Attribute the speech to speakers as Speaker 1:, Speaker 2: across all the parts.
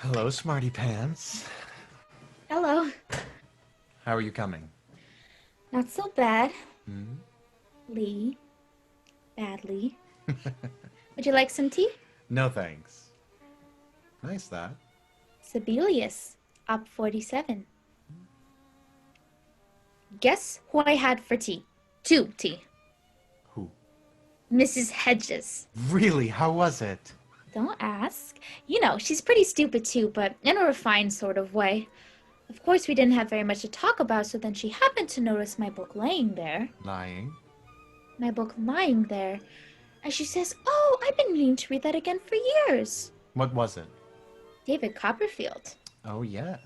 Speaker 1: Hello, smarty pants.
Speaker 2: Hello.
Speaker 1: How are you coming?
Speaker 2: Not so bad.
Speaker 1: Hmm?
Speaker 2: Lee. Badly. Would you like some tea?
Speaker 1: No thanks. Nice that.
Speaker 2: Sibelius. Op 47. Guess who I had for tea? Two tea.
Speaker 1: Who?
Speaker 2: Mrs. Hedges.
Speaker 1: Really? How was it?
Speaker 2: Don't ask. You know, she's pretty stupid too, but in a refined sort of way. Of course, we didn't have very much to talk about, so then she happened to notice my book laying there.
Speaker 1: Lying?
Speaker 2: My book lying there. And she says, "Oh, I've been meaning to read that again for years."
Speaker 1: What was it?
Speaker 2: David Copperfield.
Speaker 1: Oh, yes.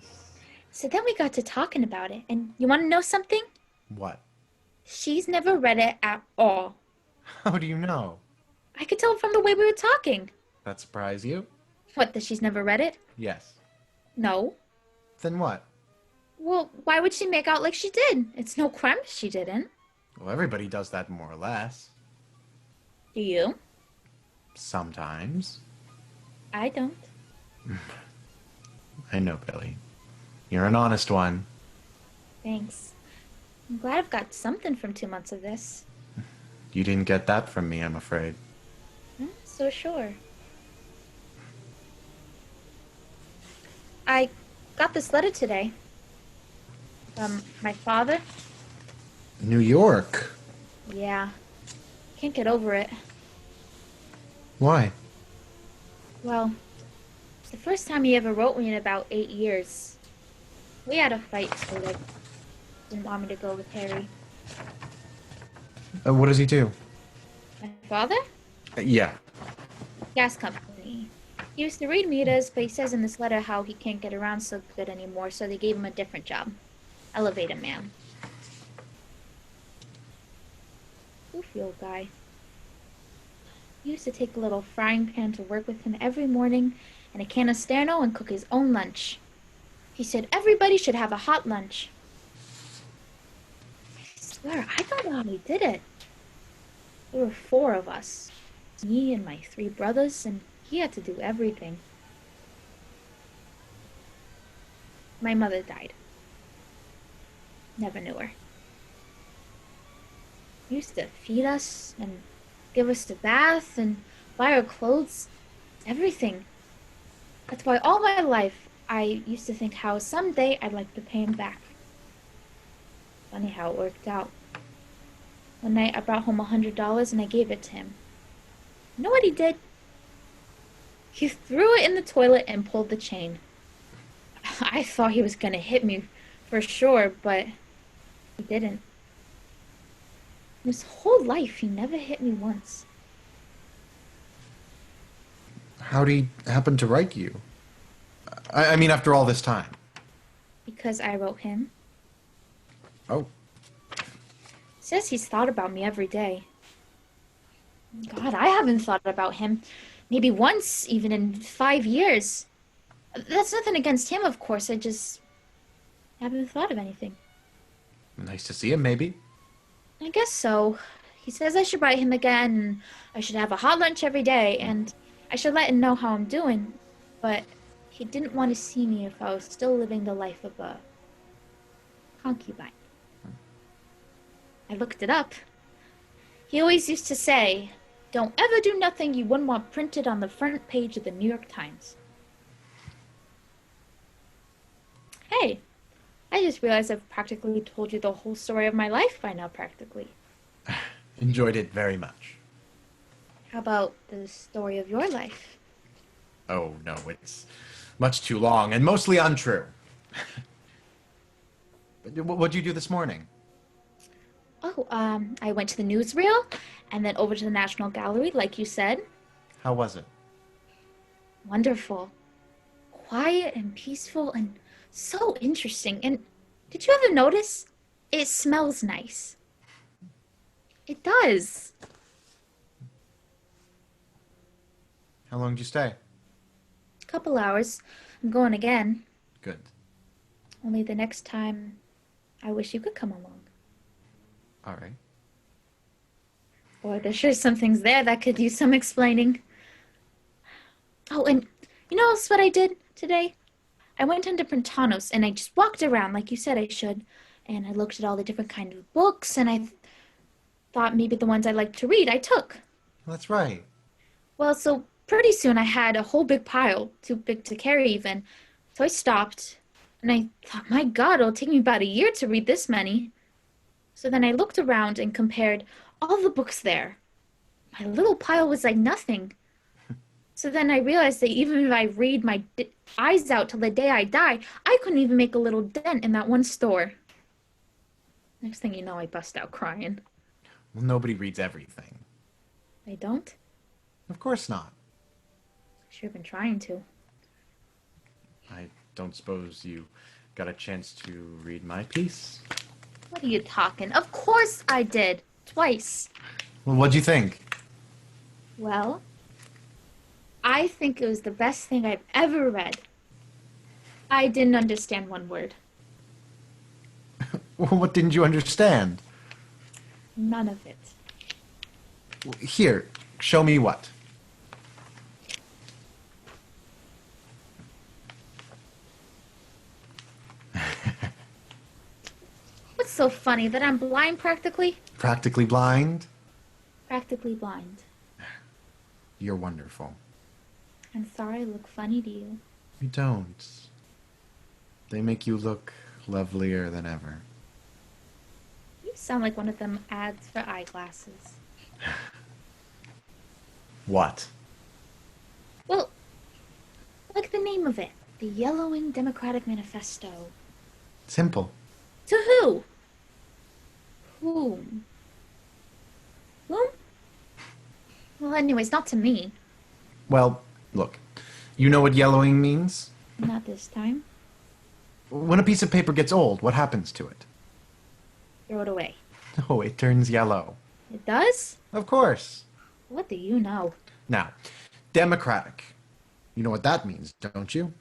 Speaker 2: So then we got to talking about it, and you want to know something?
Speaker 1: What?
Speaker 2: She's never read it at all.
Speaker 1: How do you know?
Speaker 2: I could tell from the way we were talking.
Speaker 1: That surprise you?
Speaker 2: What, that she's never read it?
Speaker 1: Yes.
Speaker 2: No.
Speaker 1: Then what?
Speaker 2: Well, why would she make out like she did? It's no crime if she didn't.
Speaker 1: Well, everybody does that more or less.
Speaker 2: Do you?
Speaker 1: Sometimes.
Speaker 2: I don't.
Speaker 1: I know, Billie. You're an honest one.
Speaker 2: Thanks. I'm glad I've got something from 2 months of this.
Speaker 1: You didn't get that from me, I'm afraid.
Speaker 2: I'm not so sure. I got this letter today. From my father.
Speaker 1: New York?
Speaker 2: Yeah. Can't get over it.
Speaker 1: Why?
Speaker 2: Well, it's the first time he ever wrote me in about 8 years. We had a fight, so like, didn't want me to go with Harry.
Speaker 1: What does he do?
Speaker 2: My father?
Speaker 1: Yeah.
Speaker 2: Gas company. He used to read meters, but he says in this letter how he can't get around so good anymore, so they gave him a different job. Elevator man. Goofy old guy. He used to take a little frying pan to work with him every morning and a can of Sterno and cook his own lunch. He said everybody should have a hot lunch. I swear, I don't know how he did it. There were four of us. Me and my three brothers, and he had to do everything. My mother died. Never knew her. He used to feed us and give us the bath and buy our clothes. Everything. That's why all my life I used to think how someday I'd like to pay him back. Funny how it worked out. One night I brought home $100 and I gave it to him. You know what he did? He threw it in the toilet and pulled the chain. I thought he was gonna hit me for sure, but he didn't. His whole life he never hit me once.
Speaker 1: How'd he happen to write you? I mean, after all this time.
Speaker 2: Because I wrote him.
Speaker 1: Oh,
Speaker 2: Says he's thought about me every day. God, I haven't thought about him. Maybe once, even in 5 years. That's nothing against him, of course. I just haven't thought of anything.
Speaker 1: nice to see him, maybe.
Speaker 2: I guess so. He says I should write him again, and I should have a hot lunch every day, and I should let him know how I'm doing. But he didn't want to see me if I was still living the life of a concubine. I looked it up. He always used to say, "Don't ever do nothing you wouldn't want printed on the front page of the New York Times." Hey, I just realized I've practically told you the whole story of my life by now, practically.
Speaker 1: Enjoyed it very much.
Speaker 2: How about the story of your life?
Speaker 1: Oh, no, it's much too long and mostly untrue. But what'd you do this morning?
Speaker 2: Oh, I went to the newsreel and then over to the National Gallery, like you said.
Speaker 1: How was it?
Speaker 2: Wonderful. Quiet and peaceful and so interesting. And did you ever notice? It smells nice. It does.
Speaker 1: How long did you stay?
Speaker 2: Couple hours. I'm going again.
Speaker 1: Good.
Speaker 2: Only the next time, I wish you could come along.
Speaker 1: All right.
Speaker 2: Boy, there's sure some things there that could use some explaining. Oh, and you know else what I did? today. I went into Printanos and I just walked around like you said I should. And I looked at all the different kind of books and I thought maybe the ones I liked to read I took.
Speaker 1: That's right.
Speaker 2: Well, so pretty soon I had a whole big pile, too big to carry even. So I stopped and I thought, my God, it'll take me about a year to read this many. So then I looked around and compared all the books there. My little pile was like nothing. So then I realized that even if I read my eyes out till the day I die, I couldn't even make a little dent in that one store. Next thing you know, I bust out crying.
Speaker 1: Well, nobody reads everything.
Speaker 2: I don't?
Speaker 1: Of course not.
Speaker 2: Sure been trying to.
Speaker 1: I don't suppose you got a chance to read my piece?
Speaker 2: What are you talking? Of course I did. Twice.
Speaker 1: Well, what'd you think?
Speaker 2: Well, I think it was the best thing I've ever read. I didn't understand one word.
Speaker 1: Well, what didn't you understand?
Speaker 2: None of it.
Speaker 1: Here, show me what.
Speaker 2: What's so funny? That I'm blind practically?
Speaker 1: Practically blind?
Speaker 2: Practically blind.
Speaker 1: You're wonderful.
Speaker 2: I'm sorry I look funny to you.
Speaker 1: You don't. They make you look lovelier than ever.
Speaker 2: You sound like one of them ads for eyeglasses.
Speaker 1: What?
Speaker 2: Well, like the name of it. The Yellowing Democratic Manifesto.
Speaker 1: Simple.
Speaker 2: To who? Whom? Whom? Well, anyways, not to me.
Speaker 1: Well, look. You know what yellowing means?
Speaker 2: Not this time.
Speaker 1: When a piece of paper gets old, what happens to it?
Speaker 2: Throw it away.
Speaker 1: Oh, it turns yellow.
Speaker 2: It does?
Speaker 1: Of course.
Speaker 2: What do you know?
Speaker 1: Now, democratic. You know what that means, don't you?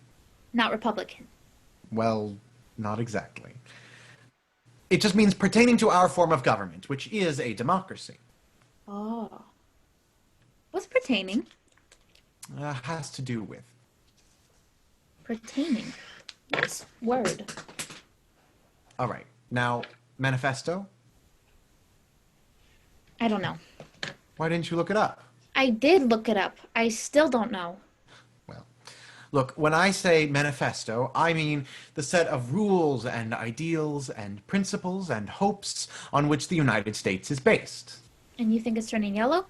Speaker 2: Not Republican.
Speaker 1: Well, not exactly. It just means pertaining to our form of government, which is a democracy.
Speaker 2: Oh. What's pertaining?
Speaker 1: Has to do with.
Speaker 2: Pertaining. What's word?
Speaker 1: All right. Now, manifesto?
Speaker 2: I don't know.
Speaker 1: Why didn't you look it up?
Speaker 2: I did look it up. I still don't know.
Speaker 1: Well, look, when I say manifesto, I mean the set of rules and ideals and principles and hopes on which the United States is based.
Speaker 2: And you think it's turning yellow?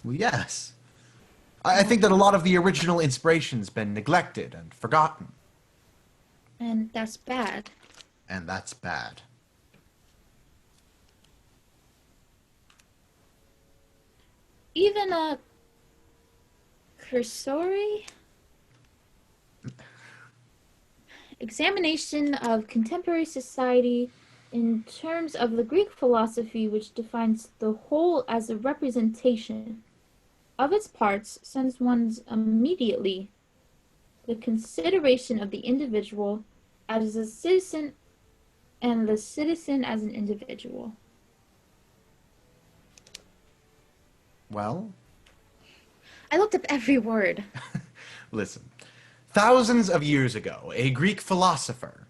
Speaker 1: Well, yes. I think that a lot of the original inspiration's been neglected and forgotten.
Speaker 2: And that's bad.
Speaker 1: And that's bad.
Speaker 2: Even a cursory examination of contemporary society in terms of the Greek philosophy, which defines the whole as a representation of its parts, sends one immediately the consideration of the individual as a citizen and the citizen as an individual.
Speaker 1: Well,
Speaker 2: I looked up every word.
Speaker 1: listen. Thousands of years ago, a Greek philosopher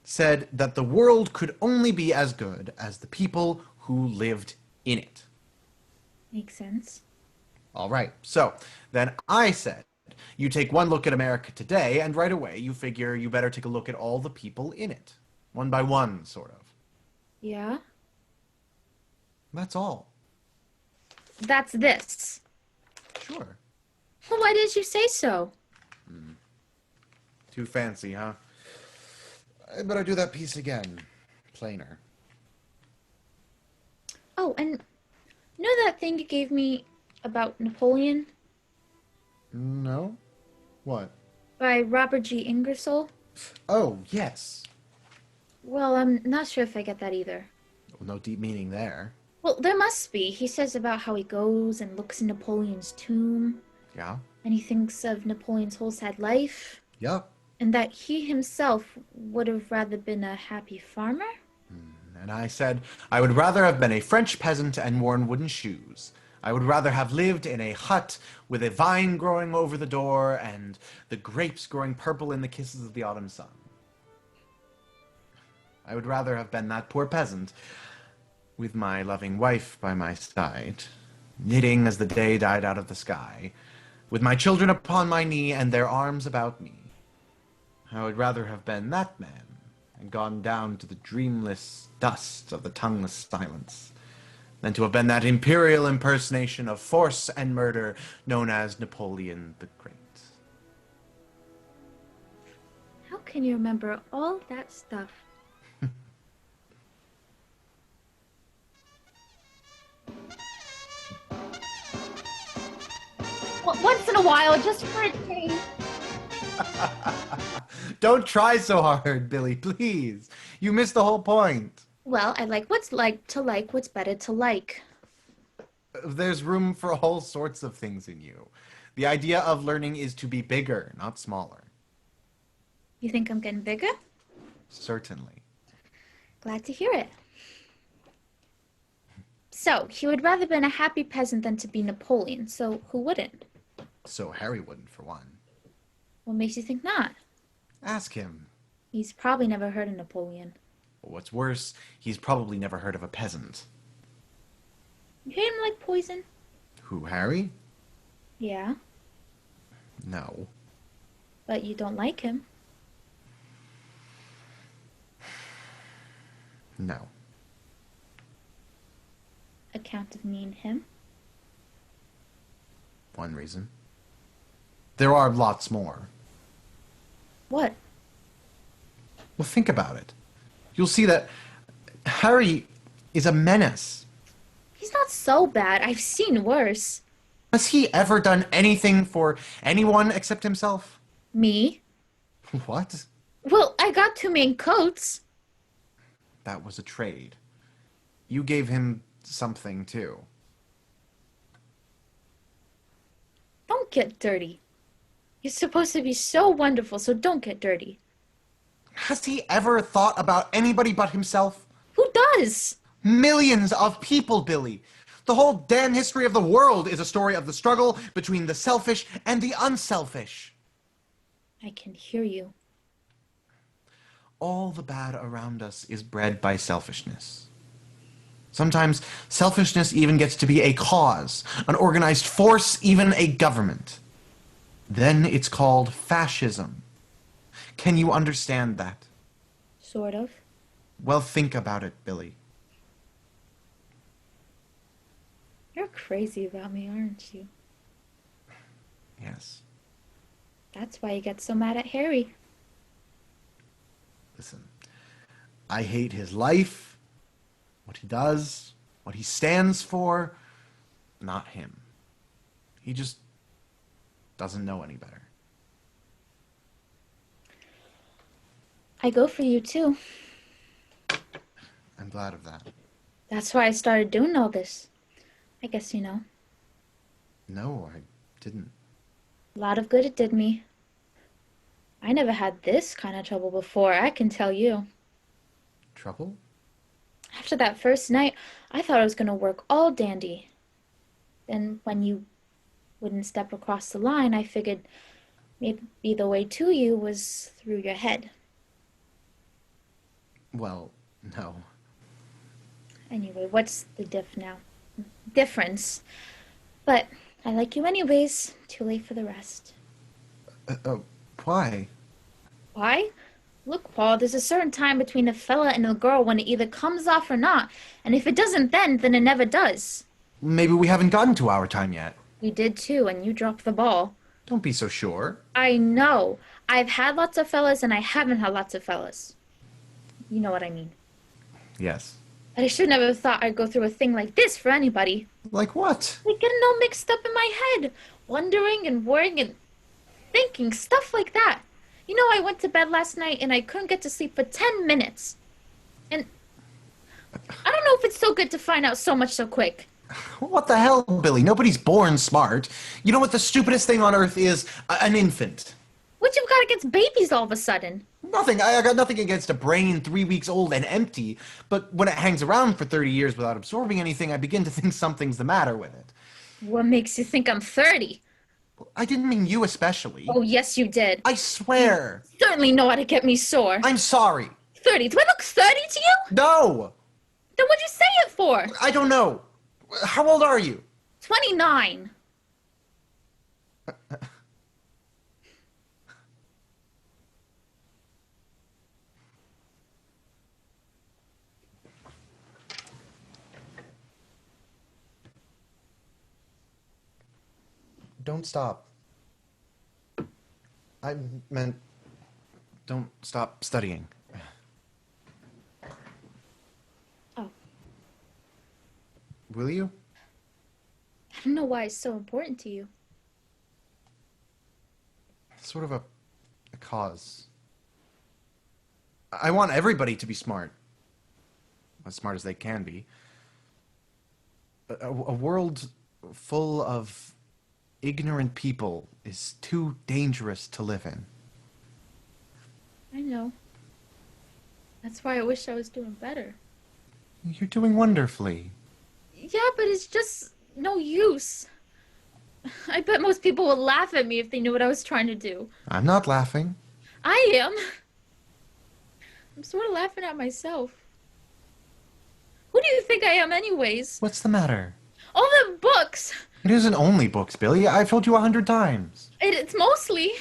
Speaker 1: said that the world could only be as good as the people who lived in it.
Speaker 2: Makes sense.
Speaker 1: All right. So then I said, you take one look at America today, and right away you figure you better take a look at all the people in it. One by one, sort of.
Speaker 2: Yeah?
Speaker 1: That's all.
Speaker 2: That's this.
Speaker 1: Sure.
Speaker 2: Well, why didn't you say so?
Speaker 1: Too fancy, huh? I better do that piece again. Plainer.
Speaker 2: Oh, and you know that thing you gave me about Napoleon
Speaker 1: No? What?
Speaker 2: by Robert G. Ingersoll?
Speaker 1: Oh, yes.
Speaker 2: Well, I'm not sure if I get that either.
Speaker 1: Well, no deep meaning there.
Speaker 2: Well, there must be. He says about how he goes and looks in Napoleon's tomb,
Speaker 1: Yeah?
Speaker 2: and he thinks of Napoleon's whole sad life,
Speaker 1: Yep.
Speaker 2: and that he himself would have rather been a happy farmer?
Speaker 1: And I said, I would rather have been a French peasant and worn wooden shoes. I would rather have lived in a hut with a vine growing over the door and the grapes growing purple in the kisses of the autumn sun. I would rather have been that poor peasant with my loving wife by my side, knitting as the day died out of the sky, with my children upon my knee and their arms about me. I would rather have been that man and gone down to the dreamless dust of the tongueless silence than to have been that imperial impersonation of force and murder known as Napoleon the Great.
Speaker 2: How can you remember all that stuff? Well, once in a while, just for a change.
Speaker 1: Don't try so hard, Billie, please. You missed the whole point.
Speaker 2: Well, I like what's what's better to like.
Speaker 1: There's room for all sorts of things in you. The idea of learning is to be bigger, not smaller.
Speaker 2: You think I'm getting bigger?
Speaker 1: Certainly.
Speaker 2: Glad to hear it. So, he would rather been a happy peasant than to be Napoleon, so who wouldn't?
Speaker 1: So Harry wouldn't, for one.
Speaker 2: What makes you think not?
Speaker 1: Ask him.
Speaker 2: He's probably never heard of Napoleon.
Speaker 1: What's worse, he's probably never heard of a peasant.
Speaker 2: You hate him like poison?
Speaker 1: Who, Harry?
Speaker 2: Yeah,
Speaker 1: No.
Speaker 2: but you don't like him.
Speaker 1: No.
Speaker 2: Account of me and him?
Speaker 1: One reason. There are lots more.
Speaker 2: What?
Speaker 1: Well, think about it. You'll see that Harry is a menace.
Speaker 2: He's not so bad. I've seen worse.
Speaker 1: Has he ever done anything for anyone except himself?
Speaker 2: Me?
Speaker 1: What?
Speaker 2: Well, I got 2 main coats.
Speaker 1: That was a trade. You gave him something, too.
Speaker 2: Don't get dirty. You're supposed to be so wonderful, so don't get dirty.
Speaker 1: Has he ever thought about anybody but himself?
Speaker 2: Who does?
Speaker 1: Millions of people, Billie. The whole damn history of the world is a story of the struggle between the selfish and the unselfish.
Speaker 2: I can hear you.
Speaker 1: All the bad around us is bred by selfishness. Sometimes selfishness even gets to be a cause, an organized force, even a government. Then it's called fascism. Can you understand that?
Speaker 2: Sort of.
Speaker 1: Well, think about it, Billie.
Speaker 2: You're crazy about me, aren't you?
Speaker 1: Yes.
Speaker 2: That's why you get so mad at Harry.
Speaker 1: Listen, I hate his life, what he does, what he stands for, not him. He just doesn't know any better.
Speaker 2: I go for you too.
Speaker 1: I'm glad of that.
Speaker 2: That's why I started doing all this. I guess you know.
Speaker 1: No, I didn't.
Speaker 2: A lot of good it did me. I never had this kind of trouble before, I can tell you.
Speaker 1: Trouble?
Speaker 2: After that first night, I thought I was going to work all dandy. Then when you wouldn't step across the line, I figured maybe the way to you was through your head.
Speaker 1: Well, no.
Speaker 2: Anyway, what's the difference? But I like you anyways. Too late for the rest.
Speaker 1: Why?
Speaker 2: Why? Look, Paul, there's a certain time between a fella and a girl when it either comes off or not. And if it doesn't then it never does.
Speaker 1: Maybe we haven't gotten to our time yet.
Speaker 2: We did too, and you dropped the ball.
Speaker 1: Don't be so sure.
Speaker 2: I know. I've had lots of fellas and I haven't had lots of fellas. You know what I mean.
Speaker 1: Yes.
Speaker 2: But I should never have thought I'd go through a thing like this for anybody.
Speaker 1: Like what?
Speaker 2: Like getting all mixed up in my head. Wondering and worrying and thinking, stuff like that. You know, I went to bed last night and I couldn't get to sleep for 10 minutes. And I don't know if it's so good to find out so much so quick.
Speaker 1: What the hell, Billie? Nobody's born smart. You know what the stupidest thing on earth is? An infant.
Speaker 2: What you've got against babies all of a sudden?
Speaker 1: Nothing. I got nothing against a brain 3 weeks old and empty, but when it hangs around for 30 years without absorbing anything, I begin to think something's the matter with it.
Speaker 2: What makes you think I'm 30?
Speaker 1: I didn't mean you especially.
Speaker 2: Oh, yes, you did.
Speaker 1: I
Speaker 2: You
Speaker 1: swear.
Speaker 2: certainly know how to get me sore.
Speaker 1: I'm sorry.
Speaker 2: 30. Do I look 30 to you?
Speaker 1: No!
Speaker 2: Then what'd you say it for?
Speaker 1: I don't know. How old are you?
Speaker 2: 29.
Speaker 1: Don't stop. I meant, don't stop studying.
Speaker 2: Oh,
Speaker 1: Will you?
Speaker 2: I don't know why it's so important to you.
Speaker 1: Sort of a cause. I want everybody to be smart. As smart as they can be. A world full of ignorant people is too dangerous to live in.
Speaker 2: I know. That's why I wish I was doing better.
Speaker 1: You're doing wonderfully.
Speaker 2: Yeah, but it's just no use. I bet most people would laugh at me if they knew what I was trying to do.
Speaker 1: I'm not laughing.
Speaker 2: I am. I'm sort of laughing at myself. Who do you think I am, anyways?
Speaker 1: What's the matter?
Speaker 2: All the books.
Speaker 1: It isn't only books, Billy. I've told you 100 times.
Speaker 2: It's mostly.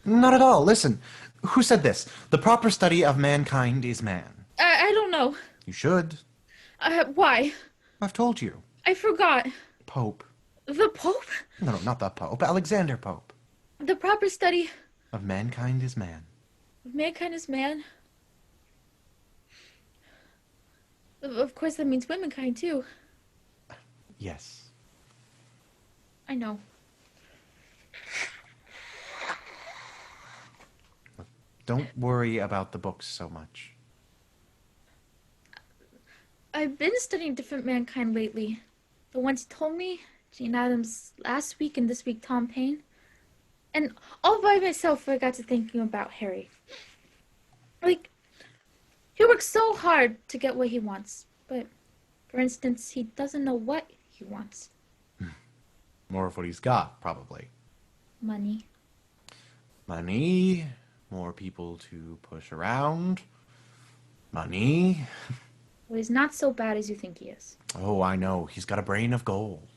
Speaker 1: Not at all. Listen, who said this? The proper study of mankind is man.
Speaker 2: I don't know.
Speaker 1: You should.
Speaker 2: Why?
Speaker 1: I've told you.
Speaker 2: I forgot.
Speaker 1: Pope.
Speaker 2: The Pope?
Speaker 1: No, not the Pope. Alexander Pope.
Speaker 2: The proper study
Speaker 1: Of mankind is man.
Speaker 2: of mankind is man. Of course, that means womankind, too.
Speaker 1: Yes.
Speaker 2: I know.
Speaker 1: Don't worry about the books so much.
Speaker 2: I've been studying different mankind lately. The ones you told me, Jane Addams last week and this week Tom Paine. And all by myself I got to thinking about Harry. Like, he works so hard to get what he wants. But, for instance, he doesn't know what he wants.
Speaker 1: More of what he's got, probably.
Speaker 2: Money.
Speaker 1: Money, more people to push around. Money.
Speaker 2: Well, he's not so bad as you think he is.
Speaker 1: Oh, I know. He's got a brain of gold.